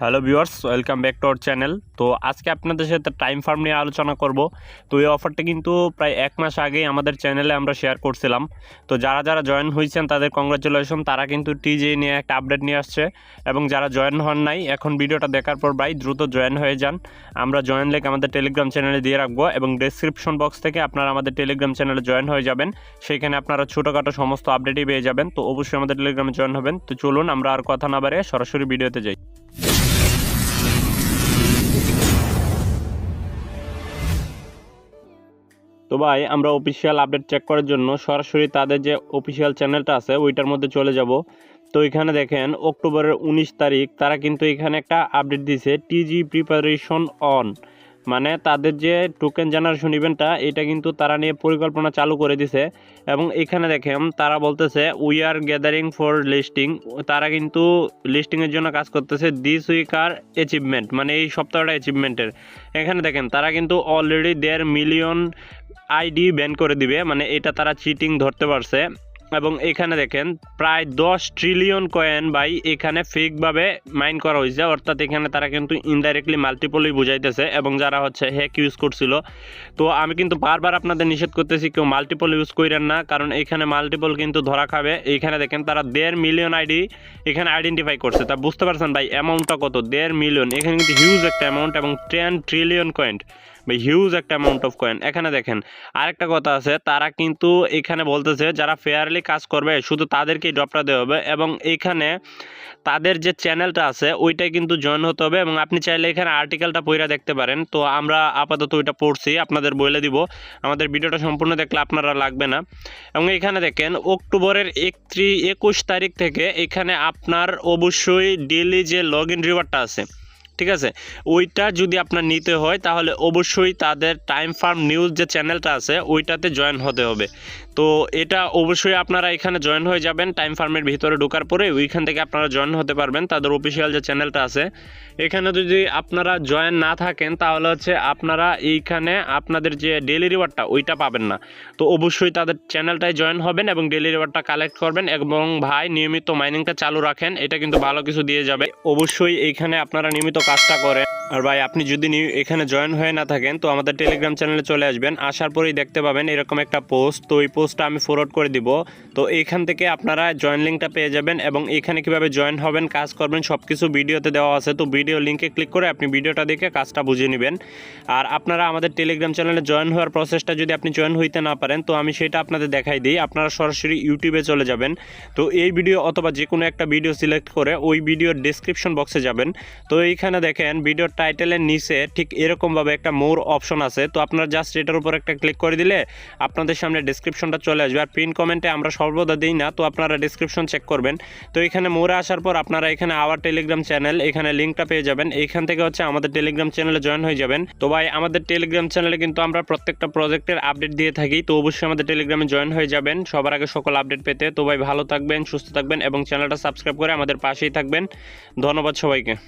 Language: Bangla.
Hello viewers, welcome back to our channel. তো আজকে আপনাদের সাথে টাইম ফার্ম নিয়ে আলোচনা করব। তো এই অফারটা কিন্তু প্রায় 1 মাস আগেই আমাদের চ্যানেলে আমরা শেয়ার করছিলাম। তো যারা যারা জয়েন হয়েছেন তাদের কংগ্রাচুলেশন, তারা কিন্তু টিজে নিয়ে একটা আপডেট নিয়ে আসছে। এবং যারা জয়েন হন নাই, এখন ভিডিওটা দেখার পর ভাই দ্রুত জয়েন হয়ে যান। আমরা জয়েন লিংক আমাদের টেলিগ্রাম চ্যানেলে দিয়ে রাখবো এবং ডেসক্রিপশন বক্স থেকে আপনারা আমাদের টেলিগ্রাম চ্যানেলে জয়েন হয়ে যাবেন। সেখানে আপনারা ছোটোখাটো সমস্ত আপডেটই পেয়ে যাবেন। তো অবশ্যই আমাদের টেলিগ্রামে জয়েন হবেন। তো চলুন আমরা আর কথা না বাড়িয়ে সরাসরি ভিডিওতে যাই। তো ভাই আমরা অফিসিয়াল আপডেট চেক করার জন্য সরাসরি তাদের যে অফিসিয়াল চ্যানেলটা আছে ওইটার মধ্যে চলে যাব। তো এখানে দেখেন অক্টোবরের 19 তারিখ তারা কিন্তু এখানে একটা আপডেট দিয়েছে, টিজি প্রিপারেশন অন, মানে তাদের যে টোকেন জেনারেশন ইভেন্টটা এটা কিন্তু তারা নিয়ে পরিকল্পনা চালু করে দিছে। এবং এখানে দেখেন তারা বলতেছে we are gathering for listing, তারা কিন্তু লিস্টিংয়ের জন্য কাজ করতেছে। দিস উইক আর অ্যাচিভমেন্ট, মানে এই সপ্তাহটা অ্যাচিভমেন্টের। এখানে দেখেন তারা কিন্তু অলরেডি 1.5 মিলিয়ন আইডি ব্যান করে দিবে, মানে এটা তারা চিটিং ধরতে পারছে। এবং এখানে দেখেন প্রায় 10 ট্রিলিয়ন কয়েন বাই এখানে ফেকভাবে মাইন করা হয়েছে, অর্থাৎ এখানে তারা কিন্তু ইনডাইরেক্টলি মাল্টিপলই বুঝাইতেছে। এবং যারা হচ্ছে হ্যাক ইউজ করছিল, তো আমি কিন্তু বারবার আপনাদের নিষেধ করতেছি কেউ মাল্টিপল ইউজ করেন না, কারণ এখানে মাল্টিপল কিন্তু ধরা খাবে। এইখানে দেখেন তারা 1.5 মিলিয়ন আইডি এখানে আইডেন্টিফাই করছে। তা বুঝতে পারছেন ভাই অ্যামাউন্টটা কত, 1.5 মিলিয়ন, এখানে কিন্তু হিউজ একটা অ্যামাউন্ট এবং 10 ট্রিলিয়ন কয়েন, হিউজ একটা অ্যামাউন্ট অফ কয়েন। এখানে দেখেন আরেকটা কথা আছে, তারা কিন্তু এখানে বলতেছে যারা ফেয়ারলি কাজ করবে শুধু তাদেরকেই ড্রপটা দেওয়া হবে। এবং এখানে তাদের যে চ্যানেলটা আছে ওইটাই কিন্তু জয়েন হতে হবে। এবং আপনি চাইলে এখানে আর্টিকেলটা পড়ে দেখতে পারেন। তো আমরা আপাতত ওইটা পড়ছি, আপনাদের বলে দিব, আমাদের ভিডিওটা সম্পূর্ণ দেখলে আপনারা লাগবে না। এবং এখানে দেখেন অক্টোবরের 21 তারিখ থেকে এখানে আপনার অবশ্যই ডেইলি যে লগ ইন রিওয়ার্ডটা আছে, ঠিক আছে, ওইটা যদি আপনার নিতে হয় তাহলে অবশ্যই তাদের টাইম ফার্ম নিউজ যে চ্যানেলটা আছে ওইটাতে জয়েন হতে হবে। তো এটা অবশ্যই আপনারা এখানে জয়েন হয়ে যাবেন। টাইম ফার্মের ভিতরে ঢোকার পরে ওইখান থেকে আপনারা জয়েন হতে পারবেন তাদের অফিসিয়াল যে চ্যানেলটা আছে। এখানে যদি আপনারা জয়েন না থাকেন তাহলে হচ্ছে আপনারা এইখানে আপনাদের যে ডেইলি রিওয়ার্ডটা ওইটা পাবেন না। তো অবশ্যই তাদের চ্যানেলটায় জয়েন হবেন এবং ডেইলি রিওয়ার্ডটা কালেক্ট করবেন। এবং ভাই নিয়মিত মাইনিংটা চালু রাখেন, এটা কিন্তু ভালো কিছু দিয়ে যাবে। অবশ্যই এইখানে আপনারা নিয়মিত কাজটা করেন। আর ভাই আপনি যদি এখানে জয়েন হয়ে না থাকেন তো আমাদের টেলিগ্রাম চ্যানেলে চলে আসবেন, আসার পরেই দেখতে পাবেন এরকম একটা পোস্ট। তো এই পোস্টটা আমি ফরওয়ার্ড করে দিব। তো এইখান থেকে আপনারা জয়েন লিঙ্কটা পেয়ে যাবেন এবং এখানে কিভাবে জয়েন হবেন, কাজ করবেন, সব কিছু ভিডিওতে দেওয়া আছে। তো ভিডিও লিঙ্কে ক্লিক করে আপনি ভিডিওটা দেখে কাজটা বুঝে নেবেন। আর আপনারা আমাদের টেলিগ্রাম চ্যানেলে জয়েন হওয়ার প্রসেসটা যদি আপনি জয়েন হইতে না পারেন তো আমি সেটা আপনাদের দেখাই দিই। আপনারা সরাসরি ইউটিউবে চলে যাবেন। তো এই ভিডিও অথবা যে কোনো একটা ভিডিও সিলেক্ট করে ওই ভিডিওর ডেসক্রিপশন বক্সে যাবেন। তো এইখানে দেখেন ভিডিওর টাইটেলের নিচে ঠিক এরকমভাবে একটা মোর অপশন আছে। তো আপনারা জাস্ট এটার উপর একটা ক্লিক করে দিলে আপনাদের সামনে ডেসক্রিপশনটা চলে আসবে। আর পিন কমেন্টে আমরা সর্বদা দিই না, তো আপনারা ডেসক্রিপশন চেক করবেন। তো এখানে মোরে আসার পর আপনারা এখানে আওয়ার টেলিগ্রাম চ্যানেল, এখানে লিঙ্কটা পেয়ে যাবেন। এইখান থেকে হচ্ছে আমাদের টেলিগ্রাম চ্যানেলে জয়েন হয়ে যাবেন। তো ভাই আমাদের টেলিগ্রাম চ্যানেলে কিন্তু আমরা প্রত্যেকটা প্রজেক্টের আপডেট দিয়ে থাকি। তো অবশ্যই আমাদের টেলিগ্রামে জয়েন হয়ে যাবেন সবার আগে সকল আপডেট পেতে। তো ভাই ভালো থাকবেন, সুস্থ থাকবেন এবং চ্যানেলটা সাবস্ক্রাইব করে আমাদের পাশেই থাকবেন। ধন্যবাদ সবাইকে।